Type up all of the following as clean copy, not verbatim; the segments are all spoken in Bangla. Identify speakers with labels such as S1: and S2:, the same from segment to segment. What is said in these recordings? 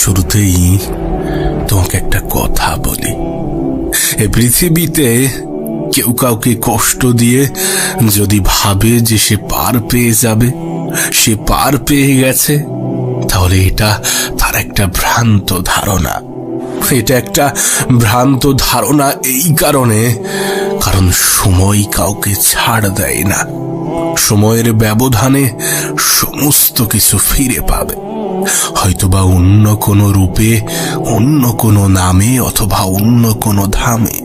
S1: শুরুতেই তোমাকে একটা কথা বলি, এই পৃথিবীতে কেউ কাউকে কষ্ট দিয়ে যদি ভাবে যে সে পার পেয়ে যাবে, সে পার পেয়ে গেছে, তাহলে এটা তার একটা ভ্রান্ত ধারণা। এটা একটা ভ্রান্ত ধারণা এই কারণ সময় কাউকে ছাড় দেয় না। সময়ের ব্যবধানে সমস্ত কিছু ফিরে পাবে, হয়তোবা অন্য কোনো রূপে, অন্য কোনো নামে, অথবা অন্য কোনো ধামে।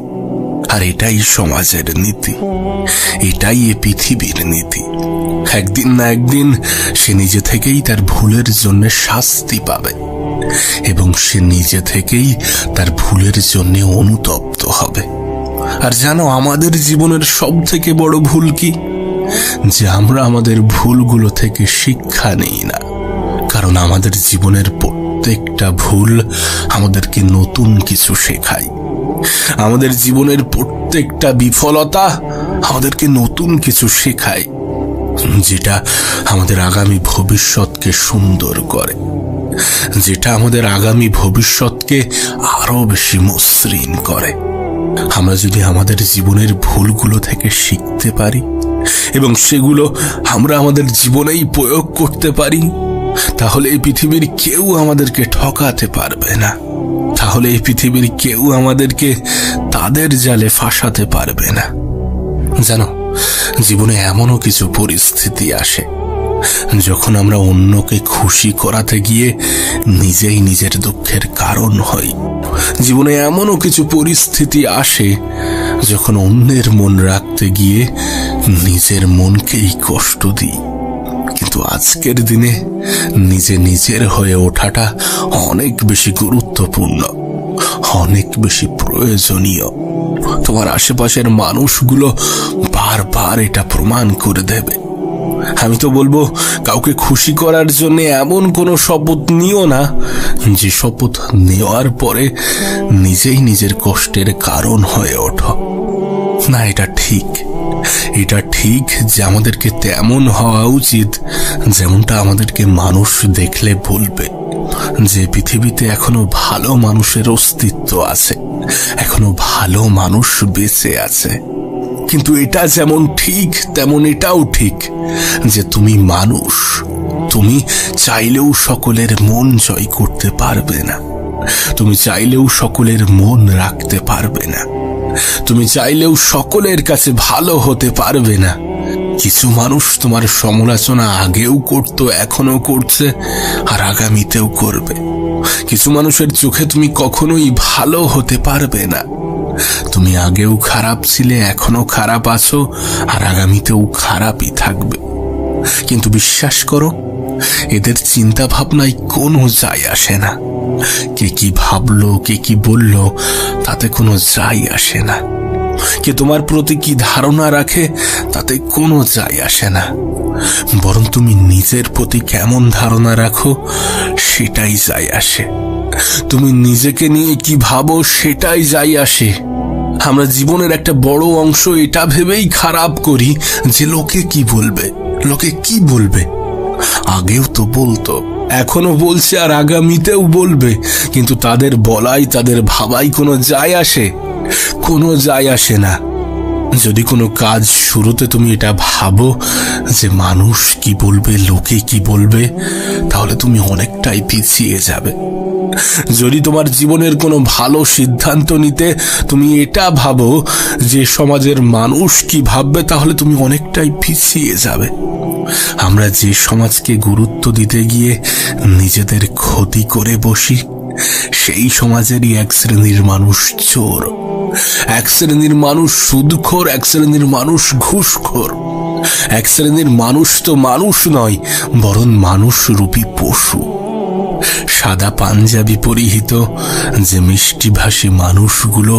S1: আর এটাই সমাজের নীতি, এটাই এ পৃথিবীর নীতি। একদিন না একদিন সে নিজে থেকেই তার ভুলের জন্য শাস্তি পাবে, এবং সে নিজে থেকেই তার ভুলের জন্য অনুতপ্ত হবে। আর জানো, আমাদের জীবনের সব থেকে বড় ভুল কি? যে আমরা আমাদের ভুলগুলো থেকে শিক্ষা নেই না। কারণ আমাদের জীবনের প্রত্যেকটা ভুল আমাদেরকে নতুন কিছু শেখায়। আমাদের জীবনের প্রত্যেকটা বিফলতা আমাদেরকে নতুন কিছু শেখায়, যেটা আমাদের আগামী ভবিষ্যৎকে সুন্দর করে, যেটা আমাদের আগামী ভবিষ্যৎকে আরো বেশি মসৃণ করে। আমরা যদি আমাদের জীবনের ভুলগুলো থেকে শিখতে পারি এবং সেগুলো আমরা আমাদের জীবনেই প্রয়োগ করতে পারি, তাহলে এই পৃথিবীর কেউ আমাদেরকে ঠকাতে পারবে না। তাহলে এই পৃথিবীর কেউ আমাদেরকে তাদের জালে ফাঁসাতে পারবে না। জানো, জীবনে এমনও কিছু পরিস্থিতি আসে যখন আমরা অন্যকে খুশি করাতে গিয়ে নিজেই নিজের দুঃখের কারণ হই। জীবনে এমনও কিছু পরিস্থিতি আসে যখন অন্যের মন রাখতে গিয়ে নিজের মনকেই কষ্ট দিই। কিন্তু আজকের দিনে নিজের হয়ে ওঠাটা অনেক বেশি গুরুত্বপূর্ণ, অনেক বেশি প্রয়োজনীয়। তোমার আশেপাশের মানুষগুলো বারবার এটা প্রমাণ করে দেবে। আমি তো বলবো, কাউকে খুশি করার জন্য এমন কোনো শপথ নিও না যে শপথ নেওয়ার পরে নিজেই নিজের কষ্টের কারণ হয়ে ওঠো। না, এটা ঠিক যে আমাদেরকে তেমন হওয়া উচিত যেমনটা আমাদেরকে মানুষ দেখলে বলবে যে পৃথিবীতে এখনো ভালো মানুষের অস্তিত্ব আছে, এখনো ভালো মানুষ বেঁচে আছে। কিন্তু এটা যেমন ঠিক তেমন এটাও ঠিক যে তুমি মানুষ, তুমি চাইলেও সকলের মন জয় করতে পারবে না, তুমি চাইলেও সকলের মন রাখতে পারবে না, তুমি চাইলেও সকলের কাছে ভালো হতে পারবে না। কিছু মানুষ তোমার সমালোচনা আগেও করত, এখনো করছে, আর আগামীতেও করবে। কিছু মানুষের চোখে তুমি কখনোই ভালো হতে পারবে না। তুমি আগেও খারাপ ছিলে, এখনো খারাপ আছো, আর আগামীতেও খারাপই থাকবে। কিন্তু বিশ্বাস করো, এদের চিন্তা ভাবনায় কোনো যায় আসে না। কে কি ভাবলো, কে কি বললো, তাতে কোনো যায় আসে না। কে তোমার প্রতি কি ধারণা রাখে, তাতে কোনো যায় আসে না। বরং তুমি নিজের প্রতি কেমন ধারণা রাখো, সেটাই যায় আসে। তুমি নিজেকে নিয়ে কি ভাবো, সেটাই যায় আসে। আমরা জীবনের একটা বড় অংশ এটা ভেবেই খারাপ করি যে লোকে কি বলবে, লোকে কি বলবে। আগেও তো বলতো, এখনো বলছে, আর আগামীতেও বলবে। কিন্তু তাদের বলাই, তাদের ভাবাই কোনো যায় আসে? কোনো যায় আসে না। যদি কোনো কাজ শুরুতে তুমি এটা ভাবো যে মানুষ কি বলবে, লোকে কি বলবে, তাহলে তুমি অনেকটাই পিছিয়ে যাবে। যদি তোমার জীবনের কোনো ভালো সিদ্ধান্ত নিতে তুমি এটা ভাবো যে সমাজের মানুষ কি ভাববে, তাহলে তুমি অনেকটাই পিছিয়ে যাবে। আমরা যে সমাজকে গুরুত্ব দিতে গিয়ে নিজেদের ক্ষতি করে বসি, সেই সমাজেরই এক শ্রেণীর মানুষ চোর, এক শ্রেণীর মানুষ সুদখোর, এক শ্রেণীর মানুষ ঘুষখোর, এক শ্রেণীর মানুষ তো মানুষ নয়, বরং মানুষ রূপী পশু। সাদা পাঞ্জাবি পরিহিত যে মিষ্টিভাষী মানুষগুলো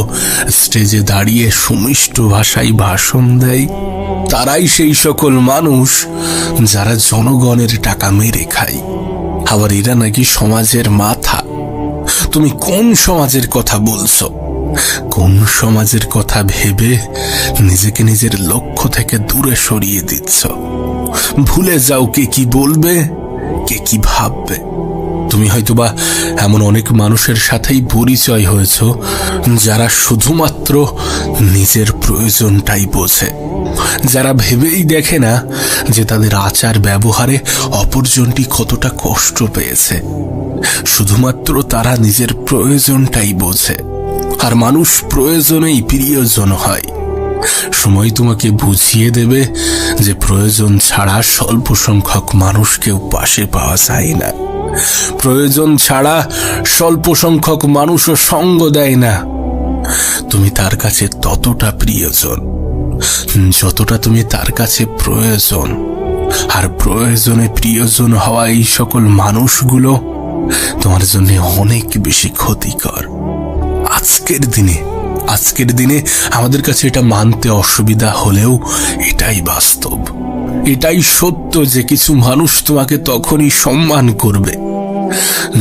S1: স্টেজে দাঁড়িয়ে সুমিষ্ট ভাষায় ভাষণ দেয়, তারাই সেই সকল মানুষ যারা জনগণের টাকা মেরে খায়। আবার এরা নাকি সমাজের মাথা। তুমি কোন সমাজের কথা বলছো? কোন সমাজের কথা ভেবে নিজেকে নিজের লক্ষ্য থেকে দূরে সরিয়ে দিচ্ছ? ভুলে যাও কে কি বলবে, কে কি ভাববে। তুমি হয়তোবা এমন অনেক মানুষের সাথেই পরিচয় হয়েছ যারা শুধুমাত্র নিজের প্রয়োজনটাই বোঝে, যারা ভেবেই দেখে না যে তাদের আচার ব্যবহারে অপরজনটি কতটা কষ্ট পেয়েছে। শুধুমাত্র তারা নিজের প্রয়োজনটাই বোঝে, আর মানুষ প্রয়োজনেই প্রিয়জন হয়। সময় তোমাকে বুঝিয়ে দেবে যে প্রয়োজন ছাড়া স্বল্প সংখ্যক মানুষকেও পাশে পাওয়া যায় না। প্রয়োজন ছাড়া স্বল্প সংখ্যক মানুষও সঙ্গ দেয় না। তুমি তার কাছে ততটা প্রিয়জন যতটা তুমি তার কাছে প্রয়োজন। আর প্রয়োজনে প্রিয়জন হওয়া এই সকল মানুষগুলো তোমার জন্য অনেক বেশি ক্ষতিকর। আজকের দিনে আমাদের কাছে এটা মানতে অসুবিধা হলেও এটাই বাস্তব, এটাই সত্য যে কিছু মানুষ তোমাকে তখনই সম্মান করবে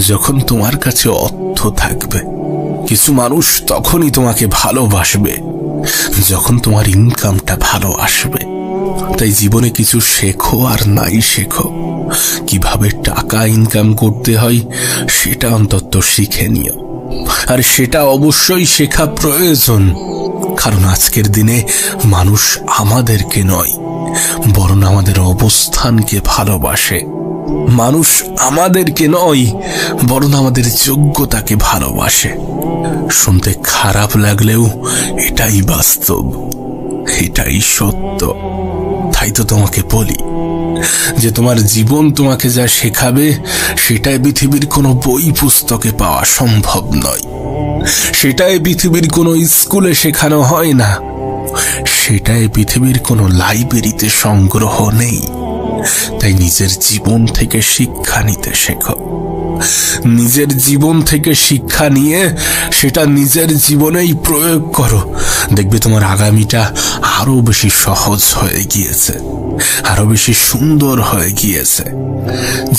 S1: যখন তোমার কাছে অর্থ থাকবে। কিছু মানুষ তখনই তোমাকে ভালোবাসবে যখন তোমার ইনকামটা ভালো আসবে। তাই জীবনে কিছু শেখো আর নাই শেখো, কিভাবে টাকা ইনকাম করতে হয় সেটা অন্তত শিখে নিও। আর সেটা অবশ্যই শেখা প্রয়োজন, কারণ আজকের দিনে মানুষ আমাদেরকে নয় বরং আমাদের অবস্থানকে ভালোবাসে। মানুষ আমাদেরকে নয় বরং আমাদের যোগ্যতাকে ভালোবাসে। শুনতে খারাপ লাগলেও এটাই বাস্তব, এটাই সত্য। তাই তো তোমাকে বলি যে তোমার জীবন তোমাকে যা শেখাবে সেটাই পৃথিবীর কোনো বই পুস্তকে পাওয়া সম্ভব নয়, সেটাই পৃথিবীর কোনো স্কুলে শেখানো হয় না, সেটাই পৃথিবীর কোনো লাইব্রেরিতে সংগ্রহ নেই। তাই নিজের জীবন থেকে শিক্ষা নিতে শেখো। নিজের জীবন থেকে শিক্ষা নিয়ে সেটা নিজের জীবনেই প্রয়োগ করো। দেখবে তোমার আগামীটা আরো বেশি সহজ হয়ে গিয়েছে, আরো বেশি সুন্দর হয়ে গিয়েছে।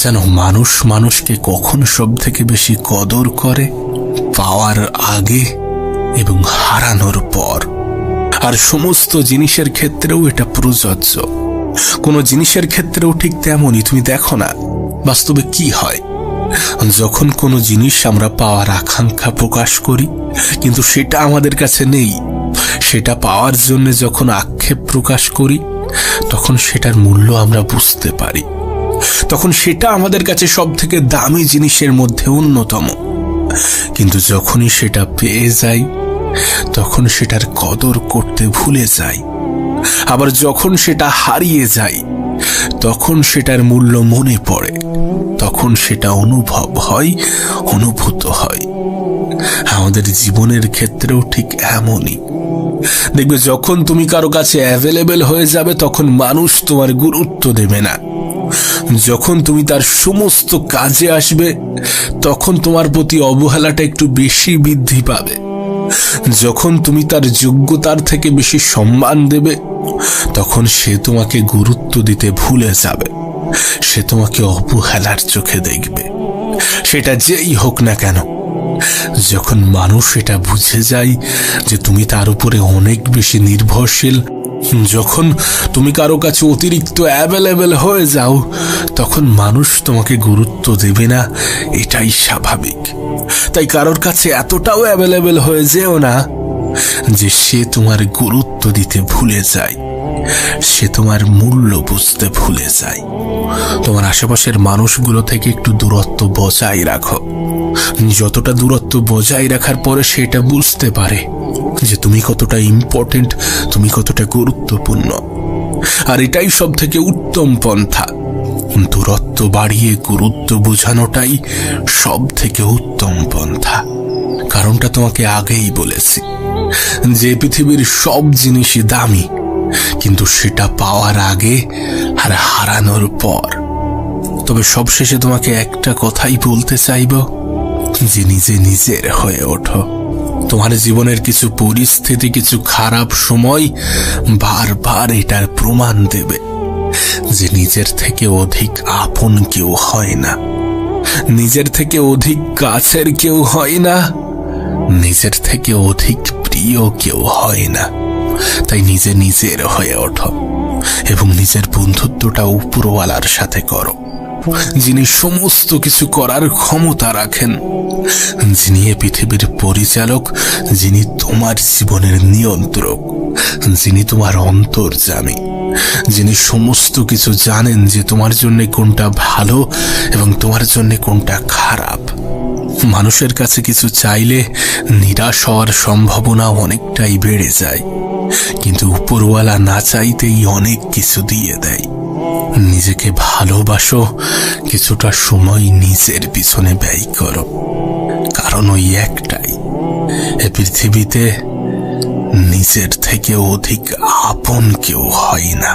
S1: যেন মানুষ মানুষকে কখন সব থেকে বেশি কদর করে? পাওয়ার আগে এবং হারানোর পর। আর সমস্ত জিনিসের ক্ষেত্রেও এটা প্রযোজ্য। কোনো জিনিসের ক্ষেত্রেও ঠিক তেমনই। তুমি দেখো না বাস্তবে কি হয়, যখন কোনো জিনিস আমরা পাওয়ার আকাঙ্ক্ষা প্রকাশ করি কিন্তু সেটা আমাদের কাছে নেই, সেটা পাওয়ার জন্য যখন আক্ষেপ প্রকাশ করি তখন সেটার মূল্য আমরা বুঝতে পারি। তখন সেটা আমাদের কাছে সব থেকে দামি জিনিসের মধ্যে অন্যতম। কিন্তু যখনই সেটা পেয়ে যাই তখন সেটার কদর করতে ভুলে যাই। আবার যখন সেটা হারিয়ে যায় তখন সেটার মূল্য মনে পড়ে, তখন সেটা অনুভব হয়, অনুভূত হয়। আমাদের জীবনের ক্ষেত্রেও ঠিক এমনই। দেখবে যখন তুমি কারো কাছে অ্যাভেলেবেল হয়ে যাবে তখন মানুষ তোমার গুরুত্ব দেবে না। যখন তুমি তার সমস্ত কাজে আসবে তখন তোমার প্রতি অবহেলাটা একটু বেশি বৃদ্ধি পাবে। যখন তুমি তার যোগ্যতার থেকে বেশি সম্মান দেবে তখন সে তোমাকে গুরুত্ব দিতে ভুলে যাবে, সে তোমাকে অবহেলার চোখে দেখবে, সেটা যেই হোক না কেন। যখন মানুষ এটা বুঝে যায় যে তুমি তার উপরে অনেক বেশি নির্ভরশীল, যখন তুমি কারো কাছে অতিরিক্ত অ্যাভেলেবেল হয়ে যাও তখন মানুষ তোমাকে গুরুত্ব দেবে না, এটাই স্বাভাবিক। তাই কারোর কাছে এতটাও অ্যাভেলেবেল হয়ে যেও না যে সে তোমার গুরুত্ব দিতে ভুলে যায়, সে তোমার মূল্য বুঝতে ভুলে যায়। তোমার আশেপাশের মানুষগুলো থেকে একটু দূরত্ব বজায় রাখো। যতটা দূরত্ব বজায় রাখার পরে সেটা বুঝতে পারে যে তুমি কতটা ইম্পর্টেন্ট, তুমি কতটা গুরুত্বপূর্ণ। আর এটাই সব থেকে উত্তম পন্থা। দূরত্ব বাড়িয়ে গুরুত্ব বোঝানোটাই সব থেকে উত্তম পন্থা। কারণটা তোমাকে আগেই বলেছি যে পৃথিবীর সব জিনিসই দামি, কিন্তু সেটা পাওয়ার আগে আর হারানোর পর। তবে সবশেষে তোমাকে একটা কথাই বলতে চাইব যে নিজে নিজের হয়ে ওঠো। তোমার জীবনের কিছু পরিস্থিতি, কিছু খারাপ সময় বারবার এটার প্রমাণ দেবে যে নিজের থেকে অধিক আপন কেউ হয় না, নিজের থেকে অধিক কাছের কেউ হয় না, নিজের থেকে অধিক প্রিয় কেউ হয় না। তাই নিজে নিজের হয়ে ওঠো এবং নিজের বন্ধুত্বটা উপরওয়ালার সাথে করো। যিনি সমস্ত কিছু করার ক্ষমতা রাখেন, যিনি এ পৃথিবীর পরিচালক, যিনি তোমার জীবনের নিয়ন্ত্রক, যিনি তোমার অন্তর্যামী, যিনি সমস্ত কিছু জানেন যে তোমার জন্য কোনটা ভালো এবং তোমার জন্য কোনটা খারাপ। মানুষের কাছে কিছু চাইলে নিরাশ হওয়ার সম্ভাবনা অনেকটাই বেড়ে যায়, কিন্তু উপরওয়ালা না চাইতেই অনেক কিছু দিয়ে দেয়। নিজেকে ভালোবাসো, কিছুটা সময় নিজের পিছনে ব্যয় করো, কারণ ওই একটাই, এ পৃথিবীতে নিজের থেকে অধিক আপন কেউ হয় না।